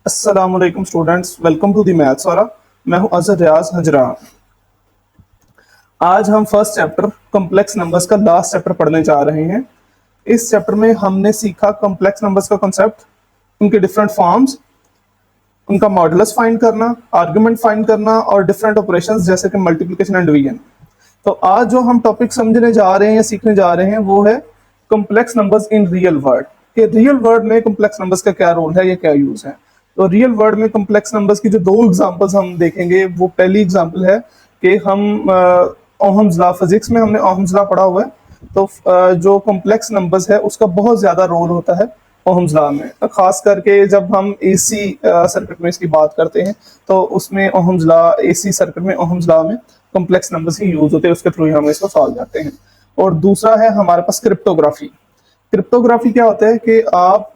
अस्सलामुअलैकुम students, welcome to the maths वाला। मैं हूं अजहर रियाज हजरा। आज हम फर्स्ट चैप्टर कॉम्प्लेक्स नंबर्स का लास्ट चैप्टर पढ़ने जा रहे हैं। इस चैप्टर में हमने सीखा कॉम्प्लेक्स नंबर्स का कॉन्सेप्ट, उनके डिफरेंट फॉर्म्स, उनका मॉडुलस फाइंड करना, आर्गुमेंट फाइंड करना और डिफरेंट ऑपरेशंस जैसे कि मल्टीप्लिकेशन एंड डिवीजन। तो आज जो हम टॉपिक समझने जा रहे हैं या सीखने जा रहे हैं वो है complex numbers in real world. कि रियल वर्ल्ड में कॉम्प्लेक्स नंबर्स का क्या रोल है या क्या यूज है। तो रियल वर्ल्ड में कॉम्प्लेक्स नंबर्स की जो दो एग्जांपल्स हम देखेंगे, वो पहली एग्जांपल है कि हम ओहम्स लॉ, फिजिक्स में हमने ओहम्स लॉ पढ़ा हुआ है। तो जो कॉम्प्लेक्स नंबर्स है उसका बहुत ज्यादा रोल होता है ओहम्स लॉ में, खास करके जब हम एसी सर्किट में इसकी बात करते हैं तो उसमें ओहम्स लॉ, एसी सर्किट में ओहम्स लॉ में कॉम्प्लेक्स नंबर्स ही यूज होते हैं, उसके थ्रू ही हम इसको सॉल्व करते हैं। और दूसरा है हमारे पास क्रिप्टोग्राफी। क्रिप्टोग्राफी क्या होता है कि आप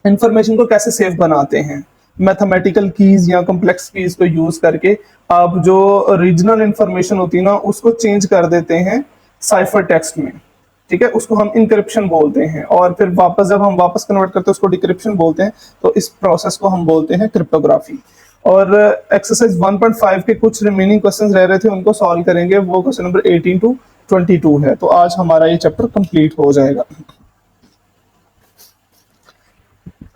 इंफॉर्मेशन को कैसे सेफ बनाते हैं, मैथमेटिकल कीज या कॉम्प्लेक्स कीज को यूज करके आप जो ओरिजिनल इंफॉर्मेशन होती है ना उसको चेंज कर देते हैं साइफर टेक्स्ट में। ठीक है, उसको हम इनक्रिप्शन बोलते हैं और फिर वापस जब हम वापस कन्वर्ट करते हैं उसको डिक्रिप्शन बोलते हैं। तो इस प्रोसेस को हम बोलते हैं क्रिप्टोग्राफी। और एक्सरसाइज 1.5 के कुछ रिमेनिंग क्वेश्चंस रह रहे थे, उनको सॉल्व करेंगे। वो क्वेश्चन नंबर 18 टू 22 है। तो आज हमारा ये चैप्टर कंप्लीट हो जाएगा।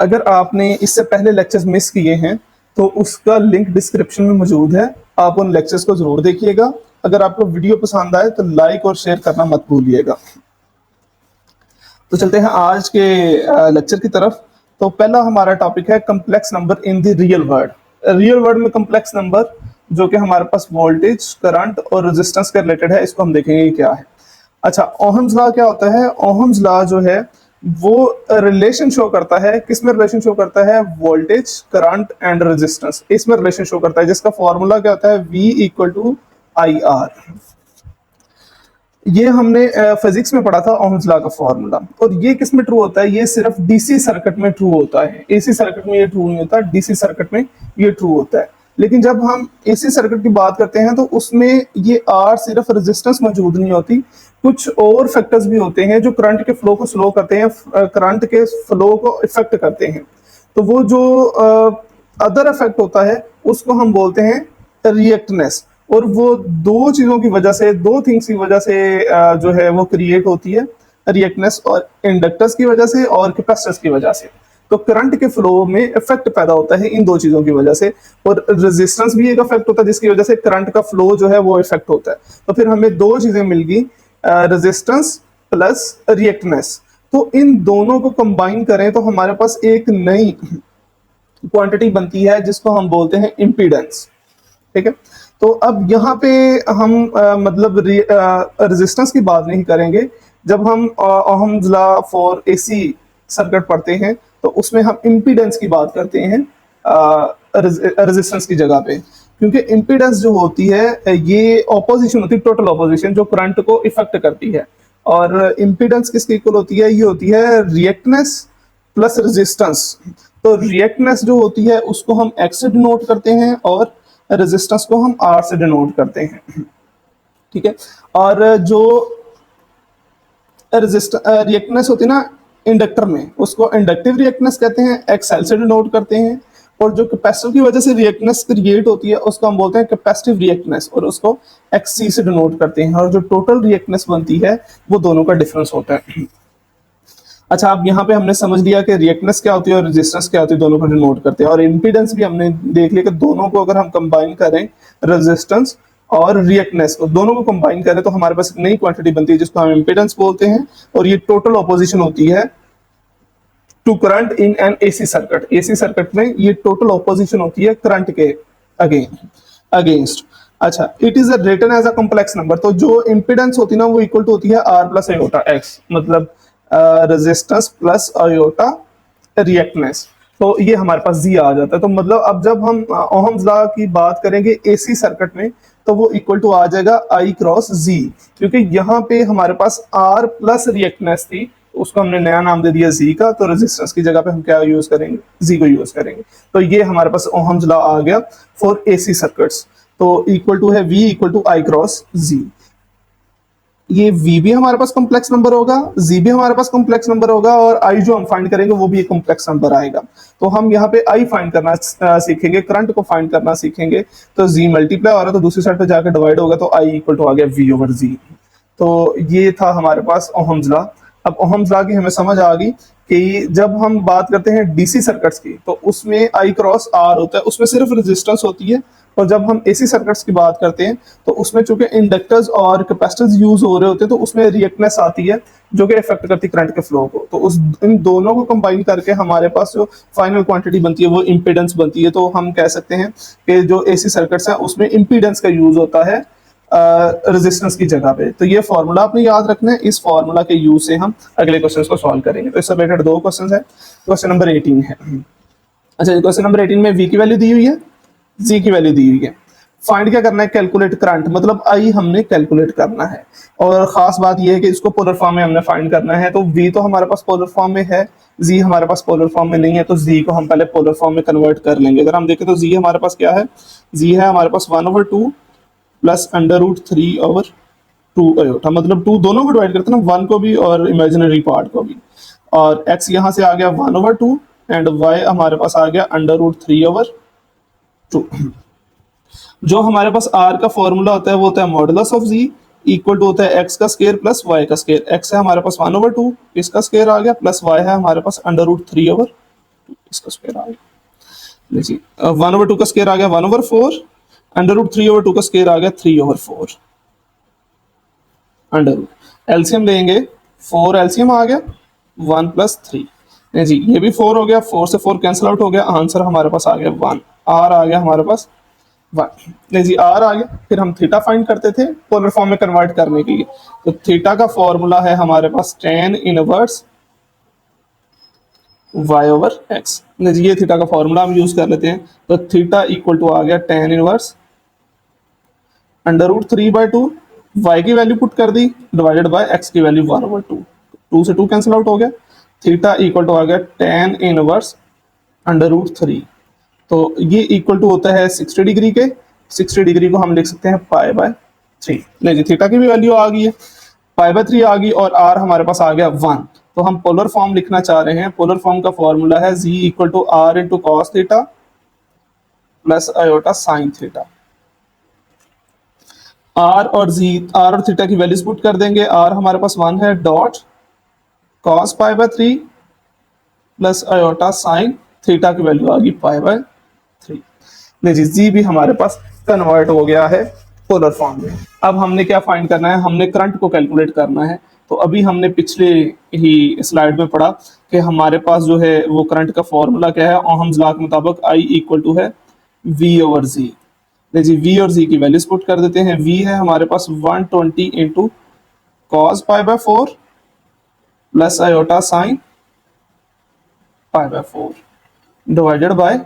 अगर आपने इससे पहले लेक्चर्स मिस किए हैं तो उसका लिंक डिस्क्रिप्शन में मौजूद है, आप उन लेक्चर्स को जरूर देखिएगा। अगर आपको वीडियो पसंद आए तो लाइक और शेयर करना मत भूलिएगा। तो चलते हैं आज के लेक्चर की तरफ। तो पहला हमारा टॉपिक है complex number in the real world. Real world में कॉम्प्लेक्स नंबर जो कि हमारे पास वोल्टेज, करंट और रेजिस्टेंस के रिलेटेड है, इसको हम देखेंगे क्या है। अच्छा, ओहम्स लॉ क्या होता है? ओहम्स लॉ जो है वो रिलेशन शो करता है, किसमें रिलेशन शो करता है? वोल्टेज, करंट एंड रेजिस्टेंस, इसमें रिलेशन शो करता है, जिसका फॉर्मूला क्या होता है? V equal to I R. ये हमने फिजिक्स में पढ़ा था ओहम्स लॉ का फॉर्मूला। और ये किस में ट्रू होता है? ये सिर्फ डीसी सर्किट में ट्रू होता है, एसी सर्किट में ये ट्रू नहीं होता, डीसी सर्किट में ये ट्रू होता है। लेकिन जब हम एसी सर्किट की बात करते हैं तो उसमें ये आर सिर्फ रेजिस्टेंस मौजूद नहीं होती, कुछ और फैक्टर्स भी होते हैं जो करंट के फ्लो को स्लो करते हैं, करंट के फ्लो को इफेक्ट करते हैं। तो वो जो अदर इफेक्ट होता है उसको हम बोलते हैं रिएक्टनेस। और वो दो चीजों की वजह से, दो थिंग्स की वजह से जो है वो क्रिएट होती है, रिएक्टनेस और इंडक्टर्स की वजह से और कैपेसिटर्स की वजह से। तो करंट के फ्लो में इफेक्ट पैदा होता है इन दो चीजों की वजह से। और रेजिस्टेंस भी एक इफेक्ट होता है जिसकी वजह से करंट का फ्लो जो है वो इफेक्ट होता है। तो फिर हमें दो चीजें मिल गई, रेजिस्टेंस प्लस रिएक्टनेस। तो इन दोनों को कंबाइन करें तो हमारे पास एक नई क्वांटिटी बनती है जिसको हम बोलते हैं इम्पीडेंस। ठीक है, तो अब यहाँ पे हम मतलब रेजिस्टेंस की बात नहीं करेंगे। जब हम Ohm's law for AC circuit पढ़ते हैं तो उसमें हम इम्पीडेंस की बात करते हैं रेजिस्टेंस की जगह पे, क्योंकि इम्पीडेंस जो होती है ये ऑपोजिशन होती है, टोटल ऑपोजिशन जो करंट को इफेक्ट करती है। और इम्पीडेंस किसकी इक्वल होती है? ये होती है रिएक्टनेस प्लस रेजिस्टेंस। तो रिएक्टनेस जो होती है उसको हम एक्स से डिनोट करते हैं और रेजिस्टेंस को हम आर से डिनोट करते हैं। ठीक है, और जो रिएक्टनेस होती है ना इंडक्टर में, उसको इंडक्टिव रिएक्टनेस कहते हैं, एक्सएल से डिनोट करते हैं। और जो कैपेसिटर की वजह से रिएक्टनेस क्रिएट होती है उसको हम बोलते हैं कैपेसिटिव रिएक्टनेस और उसको एक्ससी से डिनोट करते हैं। और जो टोटल रिएक्टनेस बनती है वो दोनों का डिफरेंस होता है। अच्छा, अब यहाँ पे हमने समझ लिया कि रिएक्टनेस क्या होती है और रेजिस्टेंस क्या होती है, दोनों को डिनोट करते हैं। और इम्पीडेंस भी हमने देख लिया कि दोनों को अगर हम कंबाइन करें, रेजिस्टेंस और रिएक्टनेस को दोनों को कंबाइन करें तो हमारे पास एक नई क्वांटिटी बनती है जिसको हम इम्पीडेंस बोलते हैं। और ये टोटल ऑपोजिशन होती है to current in an AC circuit. AC circuit में ये टोटल ऑपोजिशन होती है करंट के अगेंस्ट। अच्छा, it is written as a complex number. तो जो इम्पीडेंस होती है ना वो इक्वल टू होती है आर प्लस आयोटा एक्स, मतलब रेजिस्टेंस प्लस आयोटा रिएक्टनेस। तो ये हमारे पास जी आ जाता है। तो मतलब अब जब हम ओहम्स लॉ की बात करेंगे एसी सर्किट में तो वो इक्वल टू आ जाएगा आई क्रॉस जी, क्योंकि यहाँ पे हमारे पास आर प्लस रिएक्टनेस थी, उसको हमने नया नाम दे दिया जी का। तो रेजिस्टेंस की जगह पे हम क्या यूज करेंगे? जी को यूज करेंगे। तो ये हमारे पास ओहम्स लॉ आ गया फॉर एसी सर्किट्स। तो इक्वल टू है V equal to I cross Z. ये v भी हमारे पास कॉम्प्लेक्स नंबर होगा, z भी हमारे पास कॉम्प्लेक्स नंबर होगा, और i जो हम फाइंड करेंगे वो भी एक कॉम्प्लेक्स नंबर आएगा। तो हम यहाँ पे i फाइंड करना सीखेंगे, करंट को फाइंड करना सीखेंगे। तो z मल्टीप्लाई हो रहा है तो दूसरी साइड पे जाकर डिवाइड होगा, तो i इक्वल टू आ गया v ओवर z। तो ये था हमारे पास ओहम्स लॉ। अब ओहम्स लॉ की हमें समझ आ गई कि जब हम बात करते हैं डीसी सर्किट्स की तो उसमें आई क्रॉस आर होता है, उसमें सिर्फ रेजिस्टेंस होती है। और जब हम एसी सर्किट्स की बात करते हैं तो उसमें चूंकि इंडक्टर्स और कैपेसिटर्स यूज हो रहे होते हैं तो उसमें रिएक्टनेस आती है जो कि इफेक्ट करती है करंट के फ्लो को। तो उस इन दोनों को कंबाइन करके हमारे पास जो फाइनल क्वांटिटी बनती है वो इंपीडेंस बनती है। तो हम कह सकते हैं कि जो एसी सर्किट्स है उसमें इंपीडेंस का यूज होता है रेजिस्टेंस की जगह पे। तो ये फॉर्मूला आपने याद रखना है, इस फॉर्मूला के यूज से हम अगले क्वेश्चन को सॉल्व करेंगे। तो इससे रिलेटेड दो क्वेश्चन है, क्वेश्चन नंबर 18 है। अच्छा, क्वेश्चन नंबर 18 में v की वैल्यू दी हुई है, g की वैल्यू दी हुई है। फाइंड क्या करना है, कैलकुलेट करंट, मतलब आई हमने कैलकुलेट करना है। और खास बात यह है कि इसको पोलर फॉर्म में हमने फाइंड करना है। तो v तो हमारे पास पोलर फॉर्म में है, g हमारे पास पोलर फॉर्म में नहीं है, तो g को हम पहले पोलर फॉर्म में कन्वर्ट कर लेंगे। अगर हम देखें तो g हमारे पास क्या है, g है हमारे पास 1/2 प्लस √3/2 अयोटा, मतलब 2 दोनों को डिवाइड करते हैं ना, 1 को भी और इमेजिनरी पार्ट को भी। और x यहाँ से आ गया 1/2 एंड y हमारे पास आ गया √3/2। जो हमारे पास r का फॉर्मूला होता है वो होता है modulus of z equal to होता है x का स्क्वायर प्लस y का स्क्वायर। x है हमारे पास 1/2, इसका स्क्वायर आ गया, प्लस y है हमारे पास √3/2, इसका स्क्वायर आ गया। जी 1/2 का स्क्वायर आ गया 1/4, √3/2 का स्क्वायर आ गया 3/4। अंडर एलसीएम लेंगे, 4 एलसीएम आ गया 1 + 3। नहीं जी, ये भी 4 हो गया, 4 से 4 कैंसिल आउट हो गया, आंसर हमारे पास आ गया 1। आर आ गया हमारे पास 1। नहीं जी, आर आ गया। फिर हम थीटा फाइंड करते थे पोलर फॉर्म में कन्वर्ट करने के लिए। तो थीटा का फॉर्मूला है हमारे पास tan इनवर्स y/x। नहीं जी, ये थीटा का फॉर्मूला हम यूज कर लेते हैं। तो थीटा इक्वल टू आ गया tan इनवर्स √3/2, y की वैल्यू पुट कर दी डिवाइडेड बाय x की वैल्यू 1/2, 2 से 2 कैंसिल आउट हो गया। थीटा इक्वल टू आ गया tan इनवर्स √3। तो ये इक्वल टू होता है 60 डिग्री के। 60 डिग्री को हम लिख सकते हैं π/3। नहीं जी, थीटा की भी वैल्यू आ गई है, π/3 आ गई, और r हमारे पास आ गया 1। तो हम पोलर फॉर्म लिखना चाह रहे हैं। पोलर फॉर्म का फॉर्मूला है g equal to r into cos theta plus iota sine theta. R और थीटा की वैल्यूज पुट कर देंगे। आर हमारे पास 1 है, dot cos π/3 plus iota sine theta की वैल्यू आ गई π/3। नहीं जी, जी भी हमारे पास कन्वर्ट हो गया है पोलर फॉर्म में। अब हमने क्या फाइंड करना है, हमने करंट को कैलकुलेट करना है। तो अभी हमने पिछले ही स्लाइड में पढ़ा कि हमारे पास जो है वो करंट का फॉर्मूला क्या है, ओहम्स लॉ के मुताबिक I इक्वल टू है V/Z। जी, v और z की वैल्यूज पुट कर देते हैं। v है हमारे पास 120 into cos π/4 plus iota sine π/4 divided by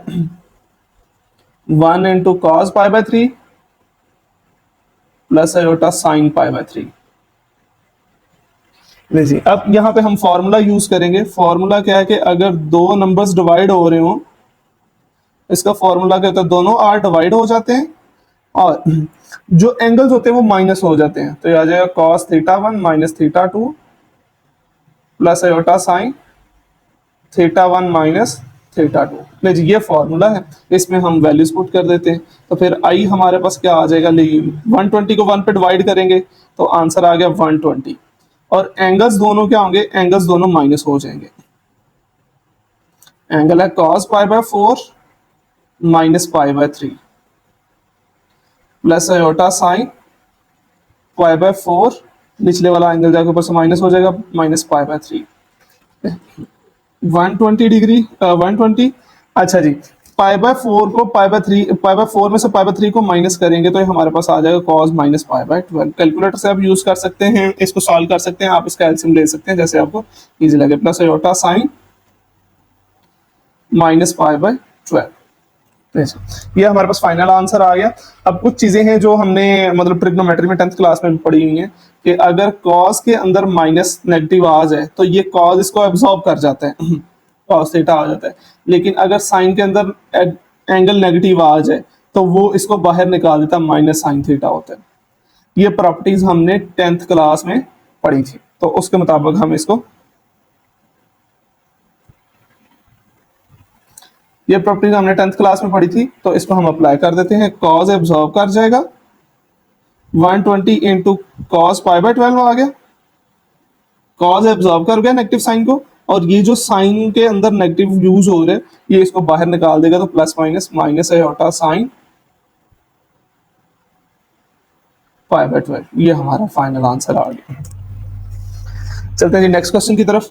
1 into cos π/3 plus iota sine π/3। जी, अब यहाँ पे हम फॉर्मूला यूज करेंगे। फॉर्मूला क्या है कि अगर दो नंबर्स डिवाइड हो रहे हो, इसका फॉर्मूला क्या होता है, दोनों r डिवाइड हो जाते हैं और जो एंगल्स होते हैं वो माइनस हो जाते हैं। तो ये आ जाएगा cos θ1 minus θ2 plus iota sine θ1 minus θ2। नहीं जी, ये फॉर्मूला है, इसमें हम वैल्यूज पुट कर देते हैं। तो फिर आई हमारे पास क्या आ जाएगा, 120 को 1 पे डिवाइड करेंगे तो आंसर आ गया 120। और एंगल्स दोनों क्या होंगे, एंगल्स दोनों माइनस हो जाएंगे। एंगल है cos π/4 minus π/3 plus iota sine π/4, निचले वाला एंगल जाके ऊपर से माइनस हो जाएगा, माइनस π/3। 120 डिग्री 120। अच्छा जी, π/4 को π/4 में से π/3 को माइनस करेंगे तो ये हमारे पास आ जाएगा cos माइनस π/12। कैलकुलेटर से आप यूज कर सकते हैं, इसको सॉल्व कर सकते हैं, आप इसका एलसीएम ले सकते हैं जैसे आपको इजी लगे। Plus iota sine minus π/12। ये हमारे पास फाइनल आंसर आ गया। अब कुछ चीजें हैं जो हमने मतलब ट्रिग्नोमेट्री में 10th क्लास में भी पढ़ी हुई हैं कि अगर कॉस के अंदर माइनस नेगेटिव आ जाए तो ये कॉस इसको एब्जॉर्ब कर जाता है, कॉस थीटा आ जाता है। लेकिन अगर साइन के अंदर एंगल नेगेटिव आ जाए तो वो इसको बाहर निकाल देता है, माइनस साइन थीटा होता है। ये प्रॉपर्टीज हमने 10th क्लास में पढ़ी थी, तो उसके मुताबिक हम इसको, ये प्रॉपर्टीज हमने 10th क्लास में पढ़ी थी, तो इसको हम अप्लाई कर देते हैं। कॉज एब्जॉर्व कर जाएगा 120 इंटू कॉस पाई बाय 12 आ गया। कॉज एब्जॉर्व कर गया नेगेटिव साइन को, और ये जो साइन के अंदर नेगेटिव यूज हो रहे हैं ये इसको बाहर निकाल देगा, तो plus minus minus iota sine pi by 12, ये हमारा फाइनल आंसर आ गया। चलते हैं जी नेक्स्ट क्वेश्चन की तरफ।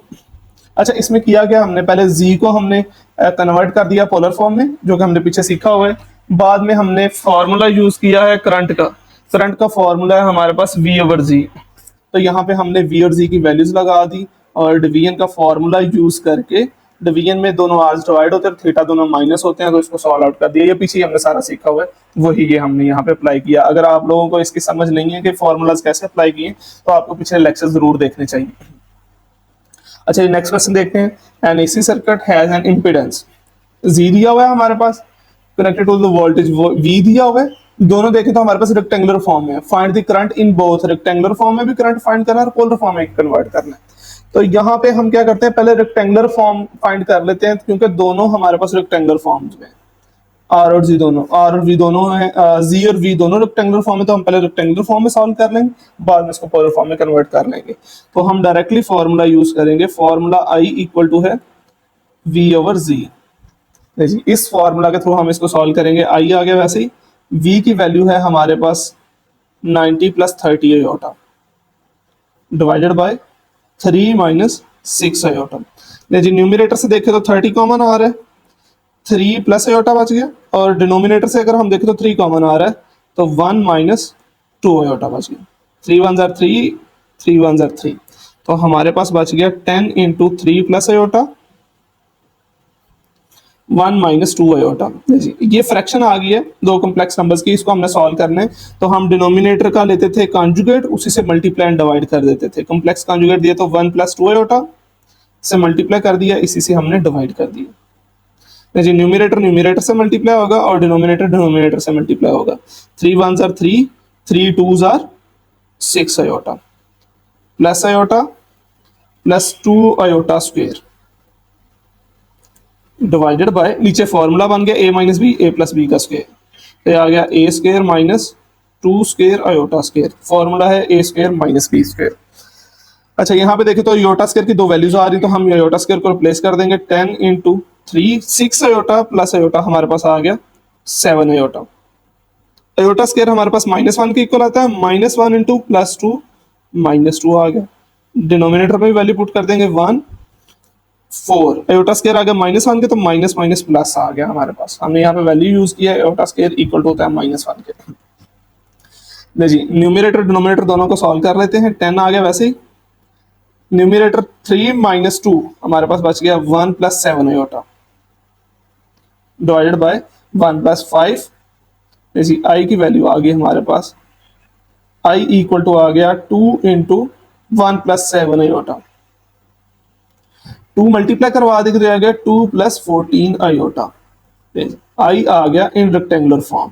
अच्छा, इसमें किया गया, हमने पहले z को हमने कन्वर्ट कर दिया पोलर फॉर्म में, जो कि हमने पीछे सीखा हुआ है। बाद में हमने फॉर्मूला यूज किया है करंट का। करंट का फॉर्मूला है हमारे पास v ओवर जी, तो यहाँ पे हमने v और z की वैल्यूज लगा दी, और डिवीजन का फॉर्मूला यूज करके, डिवीजन में दोनों आर्स डिवाइड होते हैं, थीटा दोनों माइनस होते हैं, तो इसको सॉल्व आउट कर दिया। ये पीछे हमने सारा सीखा हुआ है, वही ये हमने यहाँ पे अप्लाई किया। अगर आप लोगों को इसकी समझ नहीं है कि फॉर्मूलाज कैसे अप्लाई किए, तो आपको पिछले लेक्चर जरूर देखने चाहिए। अच्छा, ये नेक्स्ट क्वेश्चन देखते हैं। An AC circuit has an impedance Z दिया हुआ है हमारे पास, connected to the voltage V दिया हुआ है। दोनों देखें तो हमारे पास रेक्टेंगुलर फॉर्म में है। Find the current in both, rectangular form में भी करंट फाइंड करना है और पोलर फॉर्म में कन्वर्ट करना है। तो यहाँ पे हम क्या करते हैं, पहले रेक्टेंगुलर फॉर्म फाइंड कर लेते हैं, क्योंकि दोनों हमारे पास रेक्टेंगुलर फॉर्म्स में, आर और जी दोनों, आर और वी दोनों है, जी और वी दोनों रेक्टेंगुलर फॉर्म में, तो हम पहले रेक्टेंगुलर फॉर्म में सॉल्व कर लेंगे, बाद में इसको पोलर फॉर्म में कन्वर्ट कर लेंगे। तो हम डायरेक्टली फॉर्मूला यूज करेंगे। फॉर्मूला आई इक्वल टू है वी ओवर जी। इस फॉर्मूला के थ्रू हम इसको सॉल्व करेंगे। आई आ गया, वैसे ही v की वैल्यू है हमारे पास 90 plus 30 iota divided by 3 minus 6 iota. जी न्यूमिनेटर से देखें तो 30 कॉमन आ रहा है, 3 प्लस आयोटा बच गया, और डिनोमिनेटर से अगर हम देखें तो 3 कॉमन आ रहा है, तो 1 माइनस 2 आयोटा बच गया। 3 1 जार 3, 3 1 जार 3, तो हमारे पास बच गया 10 इंटू 3 प्लस आयोटा 1 माइनस 2 आयोटा। जी ये फ्रैक्शन आ गई है दो कॉम्प्लेक्स नंबर्स की, इसको हमने सॉल्व करना है। तो हम डिनोमिनेटर का लेते थे कॉन्जुगेट, उसी से मल्टीप्लाई एंड डिवाइड कर देते थे। कॉम्प्लेक्स कॉन्जुगेट दिया तो 1 प्लस 2 आयोटा से मल्टीप्लाई कर दिया, इसी से हमने डिवाइड कर दिया। जी न्यूमिनेटर न्यूमिनेटर से मल्टीप्लाई होगा और डिनोमिनेटर डिनोमिनेटर से मल्टीप्लाई होगा। 3 1 जार 3, 3 2 जार 6 iota plus iota plus 2 iota square divided by, नीचे फॉर्मूला बन गया a minus b, a plus b का स्क्वायर, तो आ गया a square minus 2 square iota square. Formula है a square minus b square. अच्छा, यहाँ पे देखें तो आयोटा स्क्वायर की दो वैल्यूज आ रही, तो हम आयोटा स्क्वायर को रिप्लेस कर देंगे। 10 इंटू 3, 6 आयोटा प्लस आयोटा हमारे पास आ गया 7 आयोटा। आयोटा स्क्वायर हमारे पास -1 के इक्वल आता है, -1 इंटू प्लस 2 -2 आ गया। डिनोमिनेटर में भी वैल्यू पुट कर देंगे 1 4, आयोटा स्क्वायर आ गया -1 के, तो माइनस माइनस प्लस आ गया हमारे पास। हमने यहाँ पे वैल्यू यूज किया है, आयोटा स्क्वायर इक्वल टू होता है -1 के। जी न्यूमिनेटर डिनोमिनेटर दोनों को सॉल्व कर लेते हैं। 10 आ गया, वैसे ही न्यूमिनेटर 3 माइनस 2 हमारे पास बच गया 1 plus 7 iota divided by 1 plus 5। जी आई की वैल्यू आ गई हमारे पास, आई इक्वल टू आ गया 2 इंटू 1 प्लस 7 आयोटा। 2 मल्टीप्लाई करवा देंगे तो आ गया 2 प्लस 14 आयोटा। आई आ गया इन रेक्टेंगुलर फॉर्म।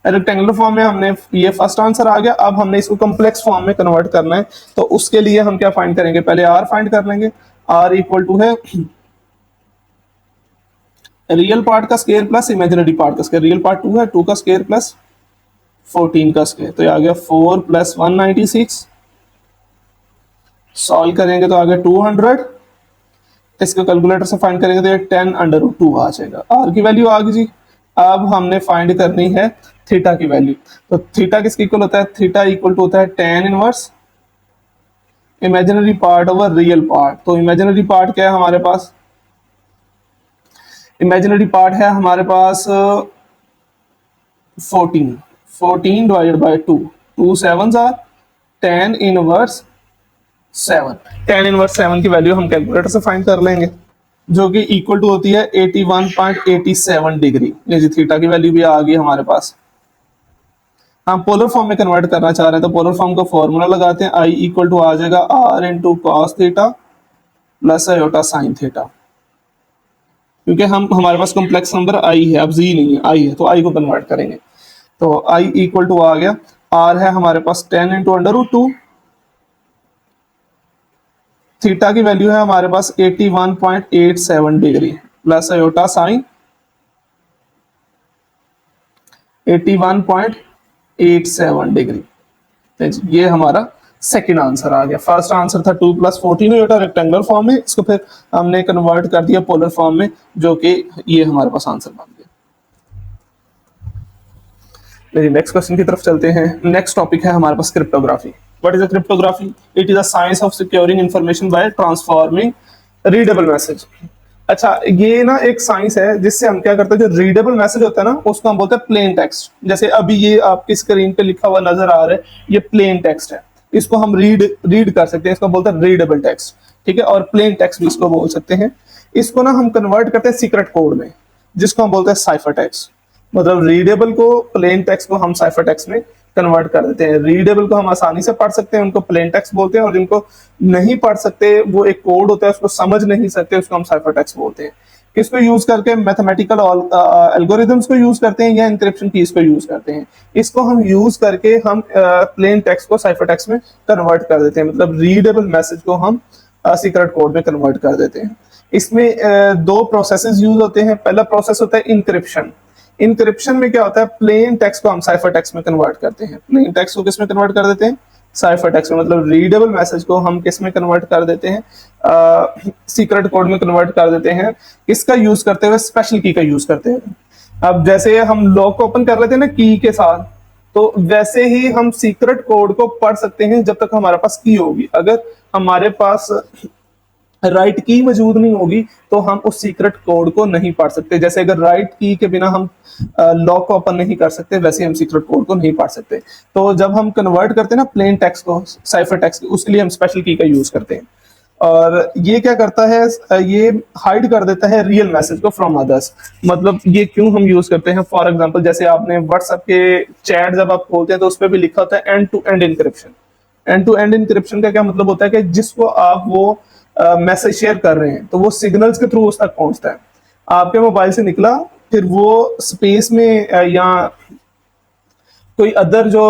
रेक्टेंगुलर फॉर्म में हमने, ये फर्स्ट आंसर आ गया। अब हमने इसको कॉम्प्लेक्स फॉर्म में कन्वर्ट करना है, तो उसके लिए हम क्या फाइंड करेंगे, पहले आर फाइंड कर लेंगे। आर इक्वल टू है रियल पार्ट का स्क्वायर प्लस इमेजिनरी पार्ट का स्क्वायर। रियल पार्ट 2 है, 2 का स्क्वायर प्लस 14 का स्क्वायर, तो आ गया 4 प्लस 196। सॉल्व करेंगे तो आ गया 200। इसको कैलकुलेटर से फाइंड करेंगे तो ये 10√2 आ जाएगा। आर की वैल्यू आ गई जी। अब हमने फाइंड करनी है थीटा की वैल्यू। तो थीटा किसके इक्वल होता है, थीटा इक्वल टू होता है tan inverse imaginary part over real part. तो इमेजिनरी पार्ट क्या है हमारे पास, इमेजिनरी पार्ट है हमारे पास 14 divided by 2, 2 7 r tan inverse 7। tan inverse 7 की वैल्यू हम कैलकुलेटर से फाइंड कर लेंगे, जो कि इक्वल टू होती है 81.87 डिग्री। ये जी थीटा की वैल्यू भी आ गई हमारे पास। हम पोलर फॉर्म में कन्वर्ट करना चाह रहे हैं, तो पोलर फॉर्म का फॉर्मूला लगाते हैं। आई इक्वल टू आ जाएगा r into cos theta plus iota sine theta. क्योंकि हम, हमारे पास कॉम्प्लेक्स नंबर आई है, अब जी नहीं है, आई है, तो आई को कन्वर्ट करेंगे। तो i इक्वल टू आ गया, r है हमारे पास 10 इंटू √2, थीटा की वैल्यू है हमारे पास 81.87 degree plus iota sign 81.87 degree. तो ये हमारा सेकंड आंसर आ गया। फर्स्ट आंसर था 2 + 14 आयोटा रेक्टेंगुलर फॉर्म में, इसको फिर हमने कन्वर्ट कर दिया पोलर फॉर्म में, जो कि ये हमारे पास आंसर बन गया। नेक्स्ट क्वेश्चन की तरफ चलते हैं। नेक्स्ट टॉपिक है हमारे पास cryptography. What is a cryptography? It is a science of securing information by transforming readable message. अच्छा, ये ना एक साइंस है जिससे हम क्या करते हैं, जो रीडेबल मैसेज होता है ना उसको हम बोलते हैं प्लेन टेक्स्ट। जैसे अभी ये आपकी स्क्रीन पे लिखा हुआ नजर आ रहा है, ये प्लेन टेक्स्ट है, इसको हम रीड कर सकते हैं, इसको बोलते हैं रीडेबल टेक्स्ट, ठीक है। और प्लेन टेक्स्ट भी इसको बोल सकते हैं। इसको ना हम कन्वर्ट करते हैं सीक्रेट कोड में, जिसको हम बोलते हैं साइफर टेक्स्ट। मतलब रीडेबल को, प्लेन टेक्स्ट को हम साइफर टेक्स्ट में कन्वर्ट कर देते हैं। रीडेबल को हम आसानी से पढ़ सकते हैं, उनको प्लेन टेक्स्ट बोलते हैं, और जिनको नहीं पढ़ सकते, वो एक कोड होता है उसको समझ नहीं सकते, उसको हम साइफर टेक्स्ट बोलते हैं। किसको यूज करके? मैथमेटिकल एल्गोरिथम्स को यूज करते हैं या इंक्रिप्शन कीज को यूज करते हैं। इसको हम यूज करके हम प्लेन टेक्स्ट को साइफर टेक्स्ट में कन्वर्ट कर देते हैं। मतलब रीडेबल मैसेज को हम सीक्रेट कोड में कन्वर्ट कर देते हैं। इसमें दो प्रोसेसेस यूज होते हैं। पहला प्रोसेस होता है इंक्रिप्शन। इंक्रिप्शन में क्या होता है, प्लेन टेक्स्ट को हम साइफर टेक्स्ट में कन्वर्ट करते हैं। प्लेन टेक्स्ट को किस में कन्वर्ट कर देते हैं? साइफर टेक्स्ट में। मतलब रीडेबल मैसेज को हम किस में कन्वर्ट कर देते हैं? सीक्रेट कोड में कन्वर्ट कर देते हैं। इसका यूज करते हुए स्पेशल की का यूज करते हैं। अब जैसे हम लॉक ओपन कर लेते हैं ना की के साथ, तो वैसे ही हम सीक्रेट कोड को पढ़ सकते हैं जब तक हमारे पास की होगी। अगर हमारे पास राइट की मौजूद नहीं होगी तो हम उस सीक्रेट कोड को नहीं पढ़ सकते। जैसे अगर राइट की के बिना हम लॉक को ओपन नहीं कर सकते, वैसे हम सीक्रेट कोड को नहीं पढ़ सकते। तो जब हम कन्वर्ट करते हैं ना प्लेन टेक्स्ट को साइफर टेक्स्ट, उसके लिए हम स्पेशल की का यूज करते हैं। और ये क्या करता है, ये हाइड कर देता है रियल मैसेज को फ्रॉम अदर्स। मतलब ये क्यों हम यूज करते हैं? फॉर एग्जांपल, जैसे आपने व्हाट्सएप के चैट जब आप खोलते हैं तो उस पर भी लिखा होता है end to end encryption. End to end encryption का क्या मतलब होता है कि जिसको आप वो मैसेज शेयर कर रहे हैं तो वो सिग्नल्स के थ्रू उस तक पहुंचता है। आपके मोबाइल से निकला, फिर वो स्पेस में या कोई अदर जो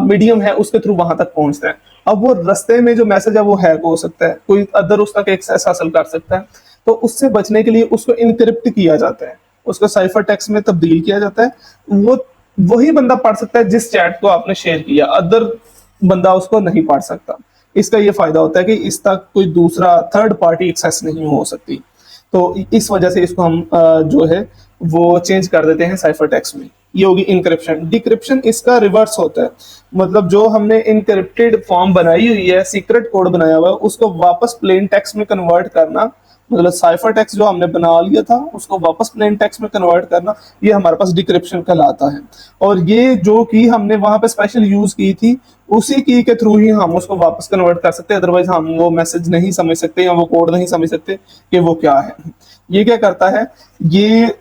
मीडियम है उसके थ्रू वहां तक पहुंचता है। अब वो रास्ते में जो मैसेज है वो हैक हो सकता है, कोई अदर उस तक एक्सेस हासिल कर सकता है। तो उससे बचने के लिए उसको इनक्रिप्ट किया जाता है, उसको साइफर टेक्स्ट में तब्दील किया जाता है। वो वही बंदा पढ़ सकता है जिस चैट को आपने शेयर किया, अदर बंदा उसको नहीं पढ़ सकता। इसका ये फायदा होता है कि इस तक कोई दूसरा थर्ड पार्टी एक्सेस नहीं हो सकती। तो इस वजह से इसको हम जो है वो चेंज कर देते हैं साइफर टेक्स्ट में। ये होगी इनक्रिप्शन। डिक्रिप्शन इसका रिवर्स होता है। मतलब जो हमने इनक्रिप्टेड फॉर्म बनाई हुई है, सीक्रेट कोड बनाया हुआ है, उसको वापस प्लेन टेक्स्ट में कन्वर्ट करना। मतलब साइफर टेक्स्ट जो हमने बना लिया था उसको वापस प्लेन टेक्स्ट में कन्वर्ट करना, ये हमारे पास डिक्रिप्शन कहलाता है। और ये जो की हमने वहां पे स्पेशल यूज की थी, उसी की के थ्रू ही हम उसको वापस कन्वर्ट कर सकते हैं। अदरवाइज हम वो मैसेज नहीं समझ सकते या वो कोड नहीं समझ सकते कि वो क्या है। ये क्या करता है, ये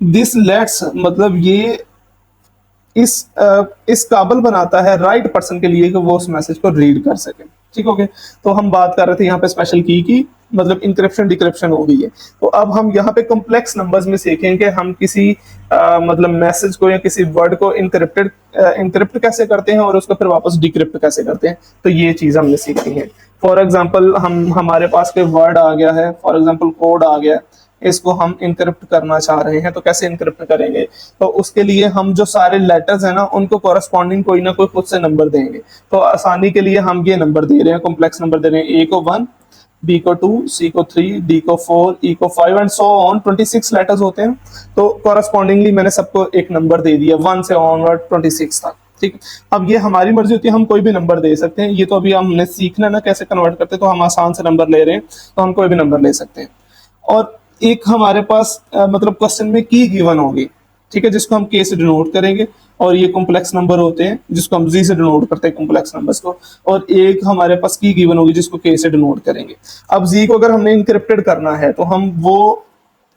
दिस लेट्स, मतलब ये इस काबिल बनाता है राइट पर्सन के लिए कि वो उस मैसेज को रीड कर सके। ठीक हो गया। तो हम बात कर रहे थे यहाँ पे स्पेशल की मतलब इंक्रिप्शन डिक्रिप्शन हो गई है। तो अब हम यहाँ पे कॉम्प्लेक्स नंबर्स में सीखेंगे हम किसी मतलब मैसेज को या किसी वर्ड को इंक्रिप्ट कैसे करते हैं और उसको फिर वापस डिक्रिप्ट कैसे करते हैं। तो ये चीज हमने सीखी है। फॉर एग्जाम्पल, हमारे पास कोई वर्ड आ गया है, फॉर एग्जाम्पल कोड आ गया, इसको हम इंक्रिप्ट करना चाह रहे हैं। तो कैसे इंक्रिप्ट करेंगे? तो उसके लिए हम जो सारे लेटर्स हैं ना उनको कॉरस्पॉन्डिंग कोई ना कोई खुद से नंबर देंगे। तो आसानी के लिए हम ये नंबर दे रहे हैं, कॉम्प्लेक्स नंबर दे रहे हैं। ए को 1, बी को 2, सी को 3, डी को 4, ई को 5 एंड सो ऑन। 26 लेटर्स होते हैं। तो कॉरस्पॉन्डिंगली मैंने सबको एक नंबर दे दिया 1 से ऑनवर्ड 26 तक। ठीक। अब ये हमारी मर्जी होती है, हम कोई भी नंबर दे सकते हैं। ये तो अभी हमने सीखना ना कैसे कन्वर्ट करते हैं, तो हम आसान से नंबर ले रहे हैं तो हम कोई भी नंबर ले सकते हैं। और एक हमारे पास मतलब क्वेश्चन में की गिवन होगी, ठीक है, जिसको हम के से डिनोट करेंगे। और ये कॉम्प्लेक्स नंबर होते हैं जिसको हम जी से डिनोट करते हैं, कॉम्प्लेक्स नंबर्स को। और एक हमारे पास की गिवन होगी जिसको के से डिनोट करेंगे। अब जी को अगर हमने इंक्रिप्टेड करना है तो हम वो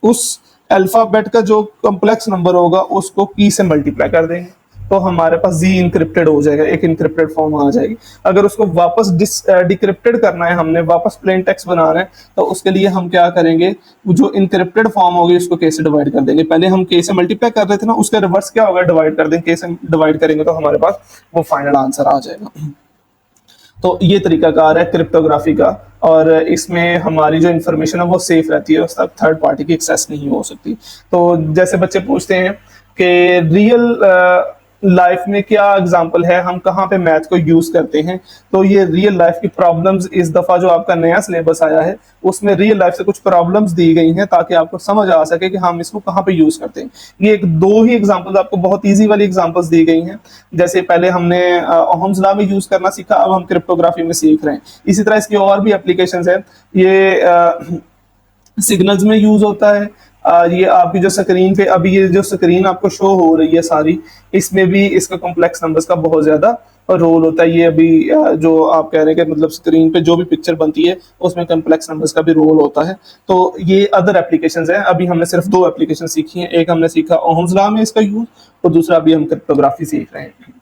उस अल्फाबेट का जो कॉम्प्लेक्स नंबर होगा उसको की से मल्टीप्लाई कर देंगे। तो हमारे पास जी इनक्रिप्टेड हो जाएगा, एक इनक्रिप्टेड फॉर्म आ जाएगी। अगर उसको वापस डिक्रिप्टेड करना है, हमने वापस प्लेन टेक्स्ट बनाना है, तो उसके लिए हम क्या करेंगे, जो इनक्रिप्टेड फॉर्म होगी उसको के से डिवाइड कर देंगे। पहले हम के से मल्टीप्लाई कर रहे थे ना, उसका रिवर्स क्या होगा, डिवाइड कर देंगे। के से डिवाइड करेंगे तो हमारे पास वो फाइनल आंसर आ जाएगा। तो ये तरीकाकार है क्रिप्टोग्राफी का, और इसमें हमारी जो इन्फॉर्मेशन है वो सेफ रहती है, उस तक थर्ड पार्टी की एक्सेस नहीं हो सकती। तो जैसे बच्चे पूछते हैं कि रियल लाइफ में क्या एग्जांपल है, हम कहाँ पे मैथ को यूज करते हैं, तो ये रियल लाइफ की प्रॉब्लम्स, इस दफा जो आपका नया सिलेबस आया है उसमें रियल लाइफ से कुछ प्रॉब्लम्स दी गई हैं, ताकि आपको समझ आ सके कि हम इसको कहाँ पे यूज करते हैं। ये एक दो ही एग्जांपल्स आपको, बहुत इजी वाली एग्जांपल्स दी गई हैं। जैसे पहले हमने ओहम्स लॉ में यूज करना सीखा, अब हम क्रिप्टोग्राफी में सीख रहे हैं। इसी तरह इसकी और भी एप्लीकेशंस हैं। ये सिग्नल्स में यूज होता है। ये आपकी जो स्क्रीन पे अभी ये जो स्क्रीन आपको शो हो रही है सारी, इसमें भी इसका कॉम्प्लेक्स नंबर्स का बहुत ज्यादा रोल होता है। ये अभी जो आप कह रहे हैं कि मतलब स्क्रीन पे जो भी पिक्चर बनती है उसमें कॉम्प्लेक्स नंबर्स का भी रोल होता है। तो ये अदर एप्लीकेशंस हैं। अभी हमने सिर्फ दो एप्लीकेशन सीखी हैं, एक हमने सीखा ओहम्स लॉ में इसका यूज, और दूसरा अभी हम क्रिप्टोग्राफी सीख रहे हैं।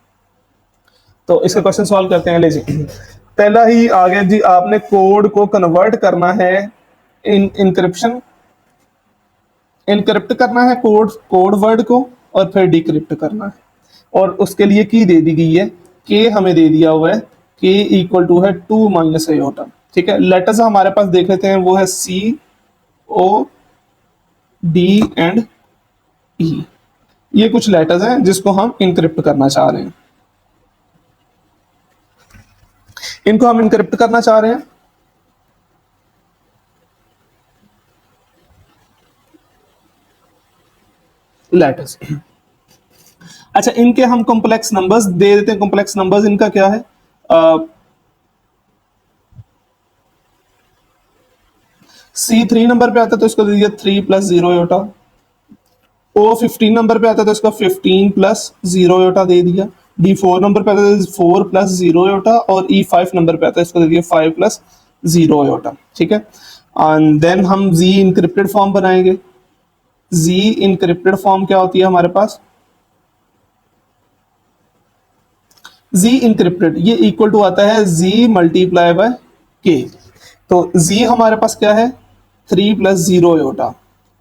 तो इसका क्वेश्चन सॉल्व करते हैं। ले जी, पहला ही आ गया जी, आपने कोड को कन्वर्ट करना है, इनक्रिप्शन इनक्रिप्ट करना है कोड वर्ड को, और फिर डिक्रिप्ट करना है। और उसके लिए की दे दी गई है, के हमें दे दिया हुआ है, के इक्वल टू है 2 माइनस आयोटा। ठीक है, लेटर्स हमारे पास देख लेते हैं, वो है सी, ओ, डी एंड ई। ये कुछ लेटर्स हैं जिसको हम इनक्रिप्ट करना चाह रहे हैं, इनको हम इनक्रिप्ट करना चाह रहे हैं। लेटर्स, अच्छा, इनके हम कॉम्प्लेक्स नंबर्स दे देते हैं। कॉम्प्लेक्स नंबर्स इनका क्या है, सी 3 नंबर पे आता है तो इसको दे दिया 3 प्लस 0 योटा। ओ 15 नंबर पे आता है तो इसका 15 प्लस 0 योटा दे दिया। डी 4 नंबर पे आता है 4 प्लस 0 योटा, और ई 5 नंबर पे आता है इसको दे दिया 5 प्लस 0 योटा। ठीक है, एंड देन हम जी इनक्रिप्टेड फॉर्म बनाएंगे। जी इनक्रिप्टेड फॉर्म क्या होती है हमारे पास, जी इनक्रिप्टेड ये इक्वल टू आता है जी मल्टीप्लाई बाय के। तो जी हमारे पास क्या है, 3 प्लस 0 योटा,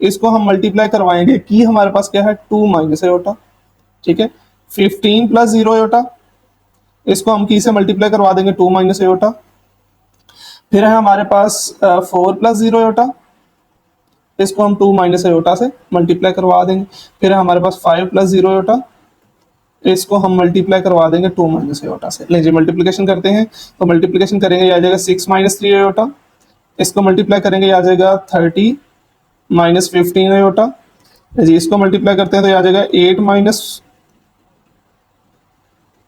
इसको हम मल्टीप्लाई करवाएंगे, की हमारे पास क्या है 2 माइनस योटा। ठीक है, 15 प्लस 0 योटा, इसको हम की से मल्टीप्लाई करवा देंगे 2 माइनस योटा। फिर है हमारे पास 4 प्लस 0 योटा, इसको हम 2 माइनस योटा से मल्टीप्लाई करवा देंगे। फिर है हमारे पास 5 प्लस 0 योटा, इसको हम मल्टीप्लाई करवा देंगे 2 माइनस आयोटा से। लीजिए मल्टीप्लिकेशन करते हैं, तो मल्टीप्लिकेशन करेंगे आ जाएगा 6 माइनस 3 आयोटा, इसको मल्टीप्लाई करेंगे आ जाएगा 30 माइनस 15 आयोटा। जी, इसको मल्टीप्लाई करते हैं तो आ जाएगा 8 माइनस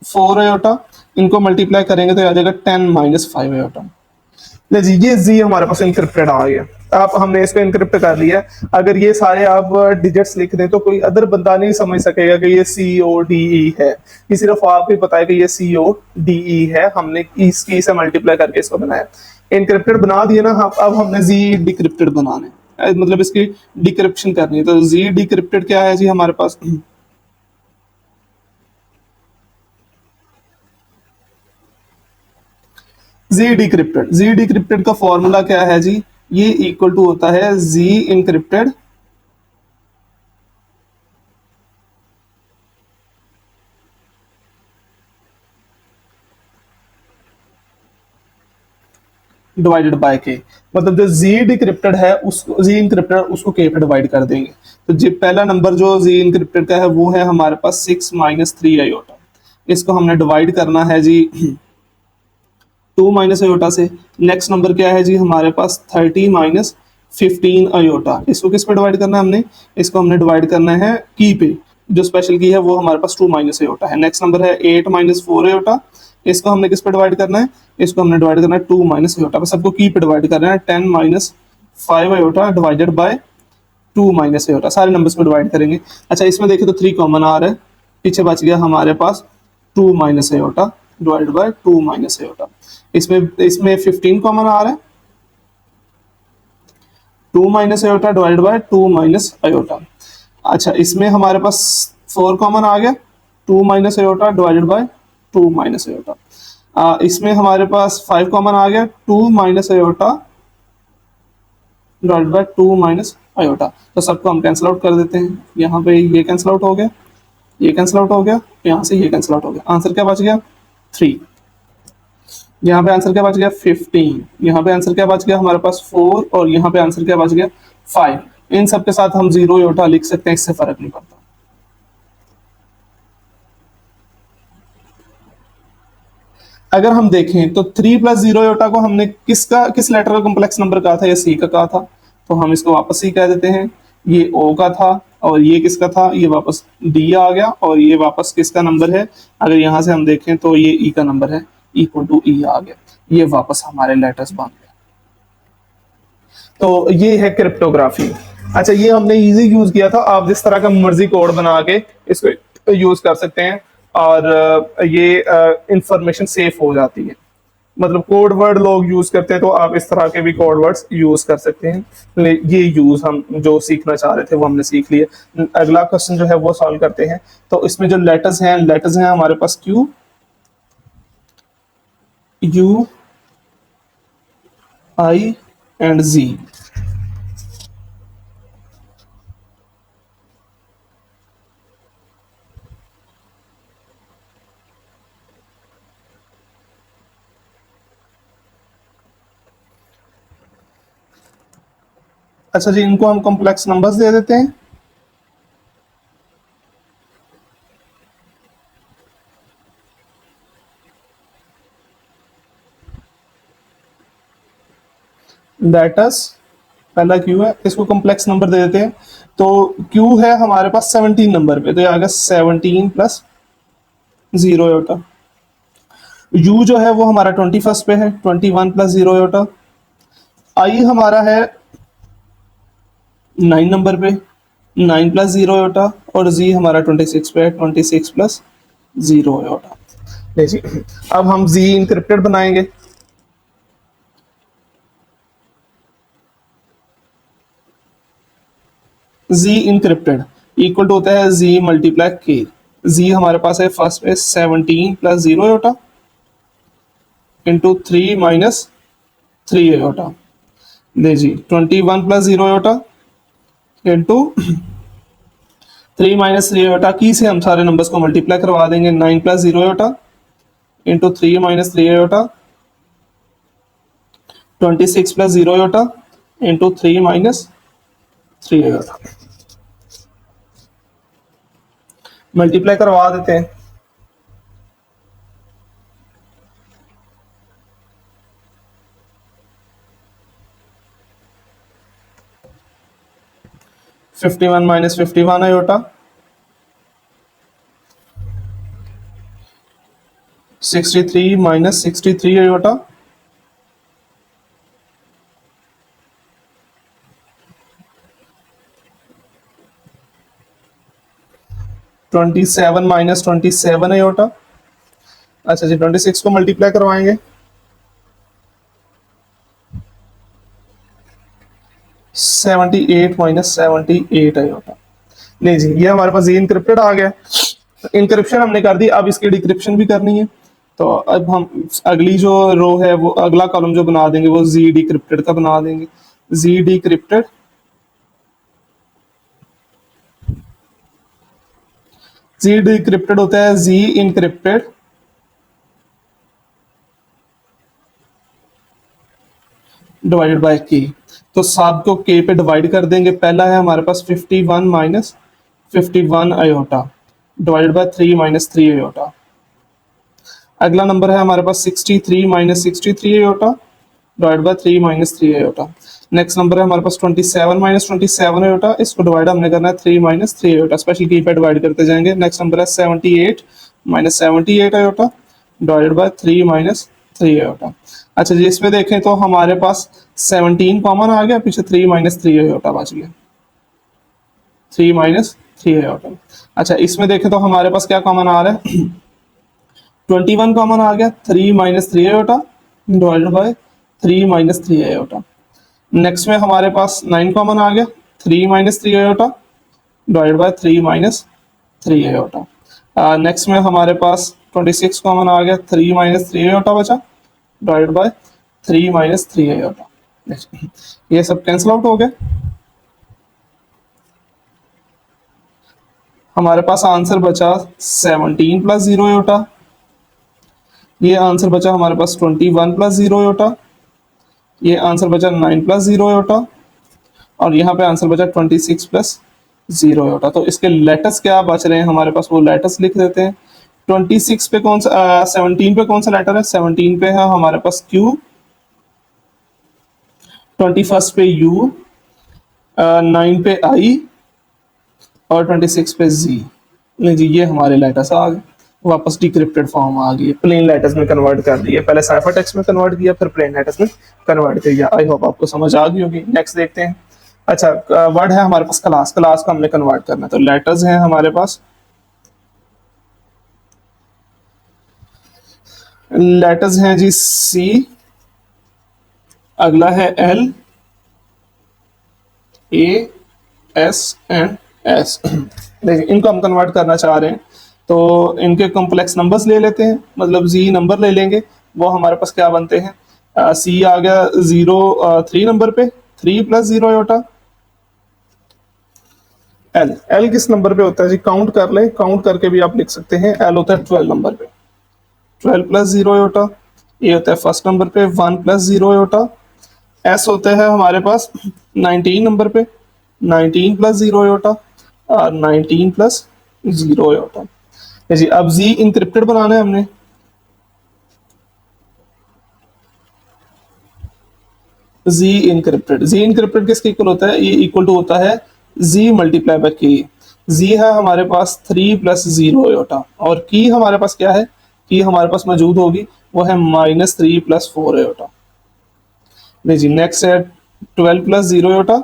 4 आयोटा, इनको मल्टीप्लाई करेंगे तो आ जाएगा 10 माइनस 5 आयोटा। जी, ये जी हमारे पास इनक्रिप्टेड आ गया। आप हमने इसको इनक्रिप्ट कर लिया। अगर ये सारे आप डिजिट्स लिख दें तो कोई अदर बंदा नहीं समझ सकेगा कि ये सी ओ डी ई है, ये सिर्फ आपको ही पता है कि ये सी ओ डी ई है। हमने इस की से मल्टीप्लाई करके इसको बनाया, इनक्रिप्टेड बना दिया ना। अब हमने जी डिक्रिप्टेड बनाना है, मतलब इसकी डिक्रिप्शन करनी है। तो जी डिक्रिप्टेड क्या है जी हमारे पास, जी डिक्रिप्टेड का फॉर्मूला क्या है जी, ये इक्वल टू होता है जी इनक्रिप्टेड डिवाइडेड बाय के। मतलब जो जी डिक्रिप्टेड है उसको, जी इनक्रिप्टेड उसको के पे डिवाइड कर देंगे। तो जी पहला नंबर जो जी इनक्रिप्टेड का है वो है हमारे पास 6 माइनस 3 आयोटा, इसको हमने डिवाइड करना है जी 2 माइनस आयोटा से। नेक्स्ट नंबर क्या है जी हमारे पास 30 माइनस 15 आयोटा, इसको किस पे डिवाइड करना है हमने, इसको हमने डिवाइड करना है की पे। जो स्पेशल की है वो हमारे पास 2 माइनस आयोटा है। नेक्स्ट नंबर है 8 माइनस 4 आयोटा, इसको हमने किस पे डिवाइड करना है, इसको हमने डिवाइड करना है 2 माइनस आयोटा पे। सबको की पे डिवाइड करना है 10 minus 5 iota divided by 2 minus iota, सारे नंबर्स को डिवाइड करेंगे। अच्छा, इसमें देखें तो 3 कॉमन आ रहा है, पीछे बच गया हमारे पास 2 minus iota divide by 2 minus iota. इसमें 15 कॉमन आ रहा है, 2 minus iota divide by 2 minus iota. अच्छा, इसमें हमारे पास 4 कॉमन आ गया, 2 minus aorta divided by 2 minus aorta. इसमें हमारे पास 5 कॉमन आ गया, 2 minus aorta divided by 2 minus iota. तो सबको हम कैंसिल आउट कर देते हैं। यहाँ पे ये कैंसिल आउट हो गया, ये कैंसिल आउट हो गया, यहाँ से ये कैंसिल आउट हो गया। आंसर क्या बच गया? 3। यहाँ पे आंसर क्या बच गया? 15। यहाँ पे आंसर क्या बच गया हमारे पास? 4। और यहाँ पे आंसर क्या बच गया? 5। इन सब के साथ हम 0 आयोटा लिख सकते हैं, इससे फर्क नहीं पड़ता। अगर हम देखें तो 3 प्लस 0 आयोटा को हमने किस लेटर का कॉम्प्लेक्स नंबर कहा था? ये सी का कहा था, तो हम इसको वापस सी कह देते हैं। ये ओ का था और ये किसका था? ये वापस डी आ गया और ये वापस किसका नंबर है? अगर यहां से हम देखें तो ये ई का नंबर है, इक्वल टू ई आ गया। ये वापस हमारे लेटर्स बन गए। तो ये है क्रिप्टोग्राफी। अच्छा, ये हमने इजी यूज किया था। आप जिस तरह का मर्जी कोड बना के इसको यूज कर सकते हैं और ये इंफॉर्मेशन सेफ हो जाती है। मतलब कोड वर्ड लोग यूज करते हैं, तो आप इस तरह के भी कोड वर्ड्स यूज कर सकते हैं। ये यूज हम जो सीखना चाह रहे थे वो हमने सीख लिए। अगला क्वेश्चन जो है वो सॉल्व करते हैं। तो इसमें जो लेटर्स हैं हमारे पास क्यू, यू, आई एंड जी। अच्छा जी, इनको हम कॉम्प्लेक्स नंबर्स दे देते हैं। लेटर्स पहला क्यू है, इसको कॉम्प्लेक्स नंबर दे देते हैं। तो क्यू है हमारे पास 17 नंबर पे, तो ये आ गया 17 प्लस 0 आयोटा। यू जो है वो हमारा 21 पे है, 21 प्लस 0 आयोटा। आई हमारा है 9 नंबर पे, 9 प्लस 0 आयोटा। और जी हमारा 26 पे है, 26 प्लस 0 आयोटा। देखिए, अब हम जी इंक्रिप्टेड बनाएंगे। जी इंक्रिप्टेड इक्वल टू होता है जी मल्टीप्लाई के। जी हमारे पास है फर्स्ट पे 17 plus 0 iota into 3 minus 3 iota. ले जी 21 plus 0 iota into 3 minus 3 iota. की से हम सारे नंबर्स को मल्टीप्लाई करवा देंगे। 9 plus 0 iota into 3 minus 3 iota, 26 plus 0 iota into 3 minus 3 iota. Multiply करवा देते हैं। Fifty one minus 51 iota, 63 minus 63 iota, 27 minus 27 iota. अच्छा जी, 26 को मल्टीप्लाई करवाएंगे। 78 माइनस 78 आयोटा। नहीं जी, ये हमारे पास ये इनक्रिप्टेड आ गया। इनक्रिप्शन हमने कर दी, अब इसकी डिक्रिप्शन भी करनी है। तो अब हम अगली जो रो है वो अगला कॉलम जो बना देंगे वो जी डिक्रिप्टेड का बना देंगे। जी डिक्रिप्टेड, जी डिक्रिप्टेड होता है जी इनक्रिप्टेड डिवाइडेड बाय के। तो 7 को के पे डिवाइड कर देंगे। पहला है हमारे पास 51 minus 51 iota divided by 3 minus 3 iota. अगला नंबर है हमारे पास 63 minus 63 iota divide by 3 minus 3 iota. Next number है हमारे पास 27 माइनस 27 आयोटा, इसको डिवाइड हमने करना है 3 माइनस 3 आयोटा। स्पेशल की पे डिवाइड करते जाएंगे। नेक्स्ट नंबर है 78 minus 78 iota divided by 3 minus 3 iota. अच्छा जी, इसमें देखें तो हमारे पास 17 कॉमन आ गया, पीछे 3 माइनस 3 आयोटा बच गया, 3 माइनस 3 आयोटा। अच्छा, इसमें देखें तो हमारे पास क्या कॉमन आ रहा है? 21 कॉमन आ गया, 3 minus 3 iota divided by 3 minus 3 iota. Next में हमारे पास 9 कॉमन आ गया, 3 minus 3 iota divided by 3 minus 3 iota. Next में हमारे पास 26 कॉमन आ गया, 3 माइनस 3 आयोटा बचा, डिवाइडेड बाय 3 माइनस 3 आयोटा। ये सब कैंसिल आउट हो गया। हमारे पास आंसर बचा 17 प्लस 0 आयोटा। ये आंसर बचा हमारे पास 21 प्लस 0 आयोटा। ये आंसर बचा 9 प्लस 0 आयोटा। और यहाँ पे आंसर बचा 26 प्लस 0 आयोटा। तो इसके लेटर्स क्या बच रहे हैं हमारे पास, वो लेटर्स लिख देते हैं। 26 पे कौन सा 17 पे कौन सा लेटर है, 17 पे है हमारे पास Q, 21 पे U, 9 पे I और 26 पे Z। नहीं जी, ये हमारे लेटर्स आ गए, वापस डिक्रिप्टेड फॉर्म आ गई, प्लेन लेटर्स में कन्वर्ट कर दिए। पहले साइफर टेक्स्ट में कन्वर्ट किया, फिर प्लेन लेटर्स में कन्वर्ट किया। आई होप आपको समझ आ गई होगी। नेक्स्ट देखते हैं। अच्छा, वर्ड है हमारे पास क्लास, क्लास को हमने कन्वर्ट करना है। तो लेटर्स हैं हमारे पास, लेटर्स हैं जी C, अगला है L, A, S and S। देखिए, इनको हम कन्वर्ट करना चाह रहे हैं, तो इनके कॉम्प्लेक्स नंबर्स ले लेते हैं, मतलब Z नंबर ले लेंगे। वो हमारे पास क्या बनते हैं, C आ गया 0 3 नंबर पे, 3 प्लस 0 आयोटा। L किस नंबर पे होता है जी, काउंट कर ले, काउंट करके भी आप लिख सकते हैं। L होता है 12 नंबर पे, 12 प्लस 0 आयोटा। ये होता है फर्स्ट नंबर पे, 1 प्लस 0 आयोटा। S होता है हमारे पास 19 नंबर पे, 19 प्लस 0 आयोटा और 19 प्लस 0 आयोटा। जी, अब Z इंक्रिप्टेड बनाना है हमने। Z इंक्रिप्टेड किसके इक्वल होता है, ये इक्वल टू होता है Z multiply by K। Z है हमारे पास 3 प्लस 0 आयोटा, और की हमारे पास क्या है, की हमारे पास मौजूद होगी, वो है -3 प्लस 4 आयोटा। जी, नेक्स्ट है 12 प्लस 0 आयोटा,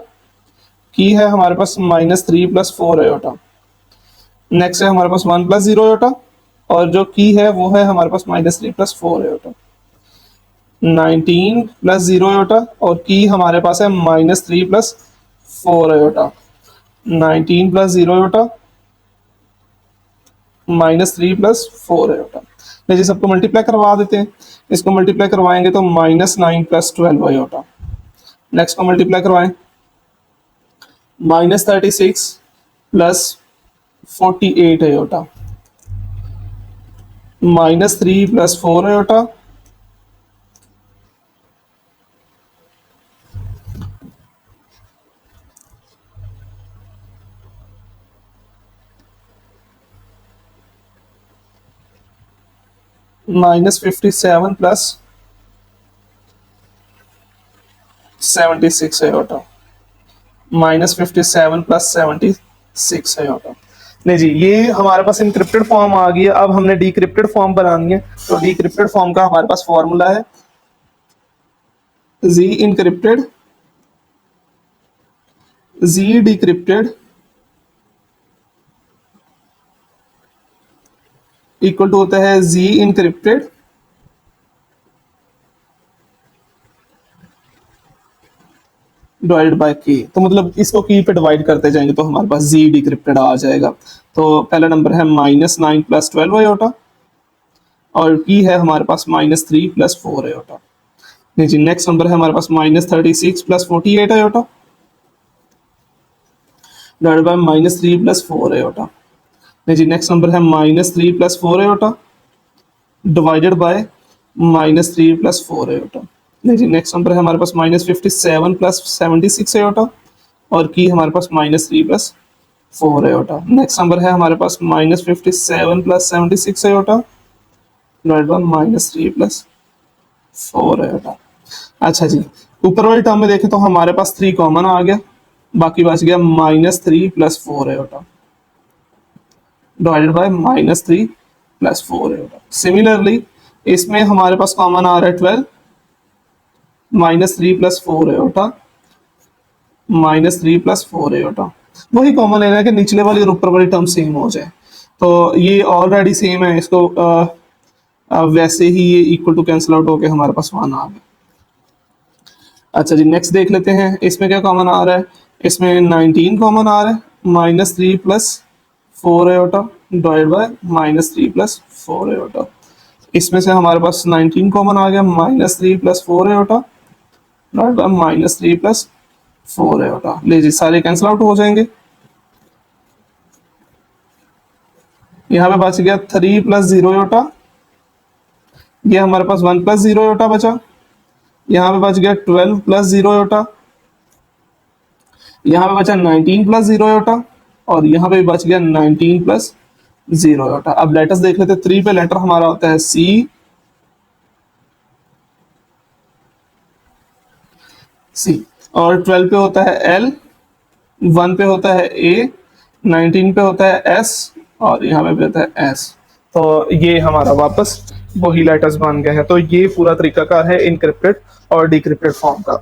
की है हमारे पास -3 प्लस 4 आयोटा। नेक्स्ट है हमारे पास 1 प्लस 0 आयोटा, और जो की है वो है हमारे पास -3 प्लस 4 आयोटा। 19 प्लस 0 आयोटा, और की हमारे पास है -3 plus 4 iota. 19 plus 0 iota, -3 plus 4 iota. जी, सबको मल्टीप्लाई करवा देते हैं। इसको मल्टीप्लाई करवाएंगे तो -9 प्लस 12 आयोटा। नेक्स्ट को मल्टीप्लाई करवाएं, -36 plus 48 iota, -3 plus 4 iota, -57 plus 76 iota, -57 plus 76 iota. नहीं जी, ये हमारे पास इंक्रिप्टेड फॉर्म आ गई है। अब हमने डिक्रिप्टेड फॉर्म बनानी है, तो डिक्रिप्टेड फॉर्म का हमारे पास फॉर्मूला है Z encrypted, Z decrypted equal to होता है Z encrypted divide by K। तो मतलब इसको की पे डिवाइड करते जाएंगे तो हमारे पास Z डिक्रिप्टेड आ जाएगा। तो पहला नंबर है -9 प्लस 12 आयोटा, और की है हमारे पास -3 प्लस 4 आयोटा। नहीं जी, नेक्स्ट नंबर है हमारे पास -36 plus 48 iota divide by -3 plus 4 iota. नहीं जी, नेक्स्ट नंबर है -3 plus 4 iota divided by -3 plus 4 iota. नहीं जी, नेक्स्ट नंबर है हमारे पास -57 प्लस 76 आयोटा, और की हमारे पास -3 प्लस 4 आयोटा। नेक्स्ट नंबर है हमारे पास -57 plus 76 iota divide by -3 plus 4 iota. अच्छा जी, ऊपर वाली टर्म में देखें तो हमारे पास 3 कॉमन आ गया, बाकी बच गया -3 plus 4 iota divided by -3 plus 4 iota. Similarly इसमें हमारे पास कॉमन आ रहा है 12, -3 प्लस 4 आयोटा, -3 प्लस 4 आयोटा। वही कॉमन लेना है कि निचले वाली और ऊपर वाली टर्म सेम हो जाए। तो ये ऑलरेडी सेम है, इसको वैसे ही ये इक्वल टू कैंसिल आउट होके हमारे पास 1 आ गया। अच्छा जी, नेक्स्ट देख लेते हैं, इसमें क्या कॉमन आ रहा है। इसमें 19 कॉमन आ रहा है, -3 plus 4 iota divide by -3 plus 4 iota. इसमें से हमारे पास 19 कॉमन आ गया, -3 plus 4 iota divide by -3 plus 4 iota. ले जी सारे कैंसिल आउट हो जाएंगे। यहाँ पे बच गया 3 प्लस 0 आयोटा, ये हमारे पास 1 प्लस 0 आयोटा बचा। यहाँ पे बच गया 12 प्लस 0 आयोटा, यहाँ पे बचा 19 प्लस 0 आयोटा, और यहाँ पे बच गया 19 प्लस 0 आयोटा। अब लेटर्स देख लेते हैं। 3 पे लेटर हमारा होता है सी, और 12 पे होता है एल, 1 पे होता है ए, 19 पे होता है एस, और यहाँ पे भी होता है एस। तो ये हमारा वापस वही लेटर्स बन गए हैं। तो ये पूरा तरीकाकार है इनक्रिप्टेड और डिक्रिप्टेड फॉर्म का।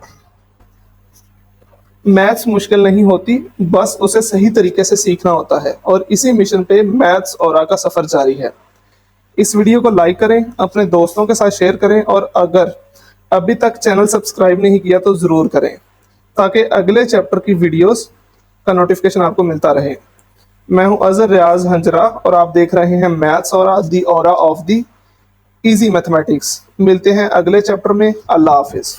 मैथ्स मुश्किल नहीं होती, बस उसे सही तरीके से सीखना होता है, और इसी मिशन पे मैथ्स और का सफर जारी है। इस वीडियो को लाइक करें, अपने दोस्तों के साथ शेयर करें, और अगर अभी तक चैनल सब्सक्राइब नहीं किया तो ज़रूर करें, ताकि अगले चैप्टर की वीडियोस का नोटिफिकेशन आपको मिलता रहे। मैं हूं अजहर रियाज हंजरा, और आप देख रहे हैं मैथ्स और the aura of the easy mathematics. मिलते हैं अगले चैप्टर में। अल्लाह हाफिज।